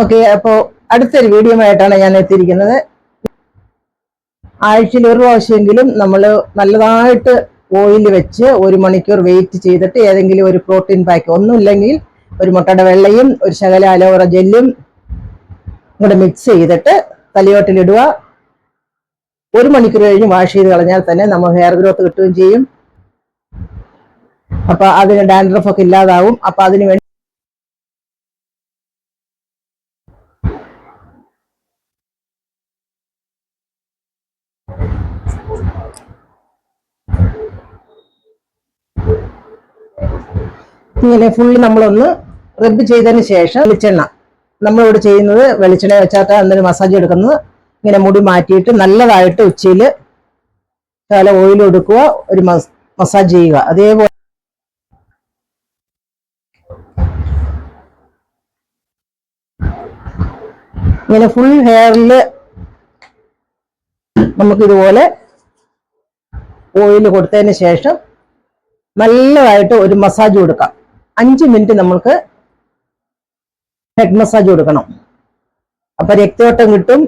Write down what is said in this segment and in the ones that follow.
Okay, അപ്പോൾ അടുത്തൊരു video ആയിട്ടാണ് ഞാൻ എത്തിയിരിക്കുന്നത്. ആഴ്ചയിൽ ഒരു പ്രാവശ്യമെങ്കിലും നമ്മൾ നല്ലതായിട്ട് ഓയിൽ വെച്ച് 1 മണിക്കൂർ വെയിറ്റ് ചെയ്തിട്ട് ഏതെങ്കിലും ഒരു പ്രോട്ടീൻ പാക്ക്, ഒന്നുമില്ലെങ്കിൽ ഒരു മുട്ടയുടെ വെള്ളയും ഒരു ശകല അലോവേറ ജെല്ലും കൂടെ മിക്സ് ചെയ്തിട്ട് തലയോട്ടിലിടുക. 1 മണിക്കൂർ കഴിഞ്ഞ് വാഷ് ചെയ്ത് കളഞ്ഞാൽ തന്നെ നമ്മൾ ഹെയർ ഗ്രോത്ത് കിട്ടുകയും ചെയ്യും. അപ്പൊ അതിന് ഡാൻഡ്രഫ് ഒക്കെ ഇല്ലാതാവും. അപ്പൊ അതിന് വേണ്ടി ഇങ്ങനെ ഫുള്ള് നമ്മളൊന്ന് റബ്ബ് ചെയ്തതിന് ശേഷം വെളിച്ചെണ്ണ, നമ്മളിവിടെ ചെയ്യുന്നത് വെളിച്ചെണ്ണ വെച്ചാൽ അന്നൊരു മസാജ് എടുക്കുന്നത്. ഇങ്ങനെ മുടി മാറ്റിയിട്ട് നല്ലതായിട്ട് ഉച്ചയിൽ ചില ഓയിൽ എടുക്കുക, ഒരു മസാജ് ചെയ്യുക. അതേപോലെ ഇങ്ങനെ ഫുൾ ഹെയറിൽ നമുക്കിതുപോലെ ഓയിൽ കൊടുത്തതിന് ശേഷം നല്ലതായിട്ട് ഒരു മസാജ് കൊടുക്കാം. 5 മിനിറ്റ് നമ്മൾക്ക് ഹെഡ് മസാജ് കൊടുക്കണം. അപ്പൊ രക്തയോട്ടം കിട്ടും.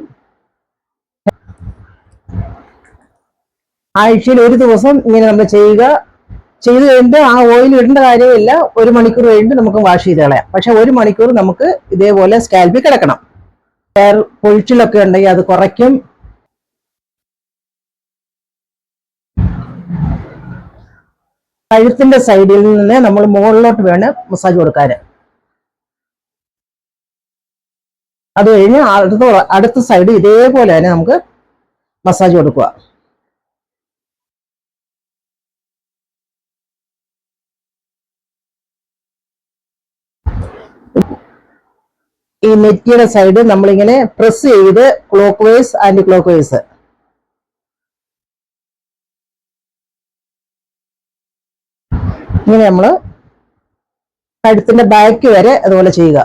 ആഴ്ചയിൽ ഒരു ദിവസം ഇങ്ങനെ നമ്മൾ ചെയ്യുക. ചെയ്ത് കഴിയുമ്പോൾ ആ ഓയിൽ ഇടേണ്ട കാര്യമില്ല. 1 മണിക്കൂർ കഴിഞ്ഞിട്ട് നമുക്ക് വാഷ് ചെയ്ത് കളയാം. പക്ഷെ 1 മണിക്കൂർ നമുക്ക് ഇതേപോലെ സ്കാൽപ്പിൽ കിടക്കണം. ഹെയർ പൊഴിച്ചിലൊക്കെ ഉണ്ടെങ്കിൽ അത് കുറയ്ക്കും. കഴുത്തിന്റെ സൈഡിൽ നിന്ന് നമ്മൾ മുകളിലോട്ട് വേണം മസാജ് കൊടുക്കാൻ. അത് കഴിഞ്ഞ് അടുത്ത സൈഡ് ഇതേപോലെ തന്നെ നമുക്ക് മസാജ് കൊടുക്കുക. ഈ നെറ്റിയുടെ സൈഡ് നമ്മളിങ്ങനെ പ്രസ് ചെയ്ത് clockwise anticlockwise ഇങ്ങനെ നമ്മൾ കഴുത്തിന്റെ ബാക്ക് വരെ അതുപോലെ ചെയ്യുക.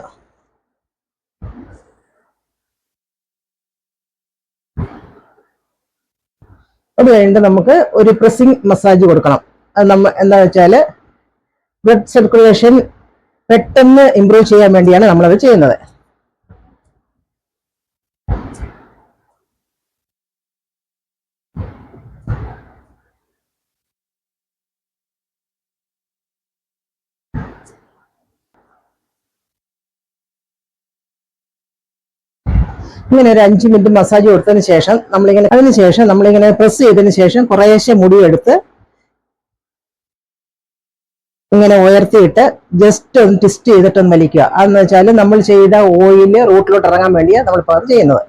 അത് കഴിഞ്ഞിട്ട് നമുക്ക് ഒരു പ്രസ്സിംഗ് മസാജ് കൊടുക്കണം. അത് എന്താ വെച്ചാല് ബ്ലഡ് സർക്കുലേഷൻ പെട്ടെന്ന് ഇംപ്രൂവ് ചെയ്യാൻ വേണ്ടിയാണ് നമ്മളത് ചെയ്യുന്നത്. ഇങ്ങനെ ഒരു 5 മിനിറ്റ് മസാജ് കൊടുത്തതിന് ശേഷം നമ്മളിങ്ങനെ പ്രസ് ചെയ്തതിന് ശേഷം കുറേശ്ശെ മുടിയെടുത്ത് ഇങ്ങനെ ഉയർത്തിയിട്ട് ജസ്റ്റ് ഒന്ന് ട്വിസ്റ്റ് ചെയ്തിട്ടൊന്ന് വലിക്കുക. അതെന്ന് വെച്ചാൽ നമ്മൾ ചെയ്ത ഓയില് റൂട്ടിലോട്ട് ഇറങ്ങാൻ വേണ്ടിയാണ് നമ്മളിപ്പോൾ അത് ചെയ്യുന്നത്.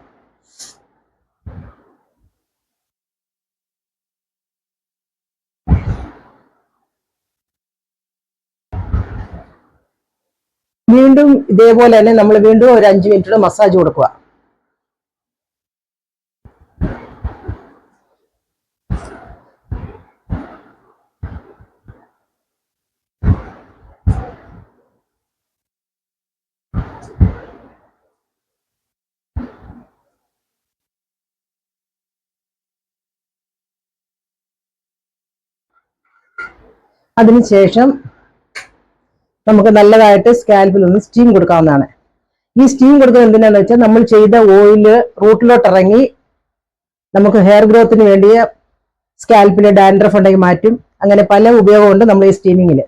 വീണ്ടും ഇതേപോലെ തന്നെ നമ്മൾ വീണ്ടും ഒരു 5 മിനിറ്റ് മസാജ് കൊടുക്കുക. അതിനുശേഷം നമുക്ക് നല്ലതായിട്ട് സ്കാൽപ്പിൽ ഒന്ന് സ്റ്റീം കൊടുക്കാവുന്നതാണ്. ഈ സ്റ്റീം കൊടുക്കുന്നത് എന്തിനാന്ന് വെച്ചാൽ നമ്മൾ ചെയ്ത ഓയില് റൂട്ടിലോട്ട് ഇറങ്ങി നമുക്ക് ഹെയർ ഗ്രോത്തിന് വേണ്ടിയ സ്കാൽപ്പിലെ ഡാൻഡ്രഫ് ഉണ്ടെങ്കിൽ മാറ്റും. അങ്ങനെ പല ഉപയോഗമുണ്ട് നമ്മൾ ഈ സ്റ്റീമിങ്ങിൽ.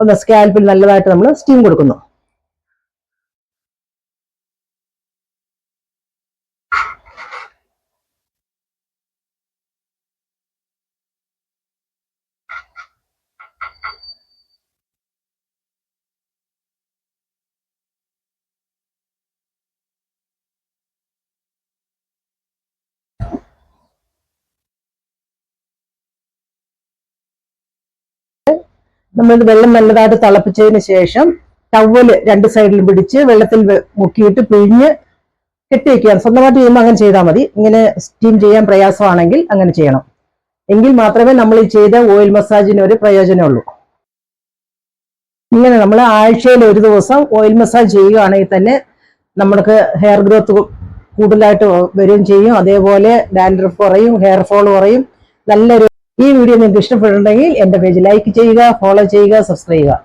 ഒന്ന് സ്കാൽപ്പിൽ നല്ലതായിട്ട് നമ്മൾ സ്റ്റീം കൊടുക്കുന്നു. നമ്മളിത് വെള്ളം നല്ലതായിട്ട് തിളപ്പിച്ചതിന് ശേഷം ടവല് 2 സൈഡിലും പിടിച്ച് വെള്ളത്തിൽ മുക്കിയിട്ട് പിഴിഞ്ഞ് കെട്ടി വയ്ക്കുക. സ്വന്തമായിട്ട് ചെയ്യുമ്പോൾ അങ്ങനെ ചെയ്താൽ മതി. ഇങ്ങനെ സ്റ്റീം ചെയ്യാൻ പ്രയാസമാണെങ്കിൽ അങ്ങനെ ചെയ്യണം. എങ്കിൽ മാത്രമേ നമ്മൾ ഈ ചെയ്ത ഓയിൽ മസാജിന് ഒരു പ്രയോജനമുള്ളൂ. ഇങ്ങനെ നമ്മൾ ആഴ്ചയിൽ ഒരു ദിവസം ഓയിൽ മസാജ് ചെയ്യുകയാണെങ്കിൽ തന്നെ നമുക്ക് ഹെയർ ഗ്രോത്ത് കൂടുതലായിട്ട് വരികയും ചെയ്യും. അതേപോലെ ഡാൻഡ്രഫ് കുറയും, ഹെയർ ഫോൾ കുറയും. നല്ലൊരു ഈ വീഡിയോ നിങ്ങൾക്ക് ഇഷ്ടപ്പെട്ടിട്ടുണ്ടെങ്കിൽ എൻ്റെ പേജ് ലൈക്ക് ചെയ്യുക, ഫോളോ ചെയ്യുക, സബ്സ്ക്രൈബ് ചെയ്യുക.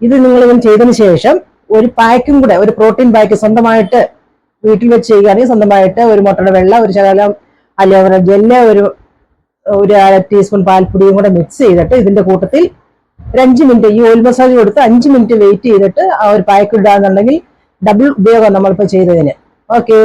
ഇത് നിങ്ങൾ ചെയ്തതിന് ശേഷം ഒരു പാക്കും കൂടെ, ഒരു പ്രോട്ടീൻ പാക്ക് സ്വന്തമായിട്ട് വീട്ടിൽ വെച്ച് ചെയ്യുകയാണെങ്കിൽ സ്വന്തമായിട്ട് ഒരു മുട്ടയുടെ വെള്ള, ഒരു ശകലം അലോവേറ ജെല്ല്, ഒരു അര ടീസ്പൂൺ പാൽപ്പൊടിയും കൂടെ മിക്സ് ചെയ്തിട്ട് ഇതിന്റെ കൂട്ടത്തിൽ ഒരു 5 മിനിറ്റ് ഈ ഓയിൽ മസാജ് കൊടുത്ത് 5 മിനിറ്റ് വെയിറ്റ് ചെയ്തിട്ട് ആ ഒരു പാക്ക് ഇടാന്നുണ്ടെങ്കിൽ ഡബിൾ ഉപയോഗം നമ്മളിപ്പോൾ ചെയ്തതിന്. ഓക്കെ.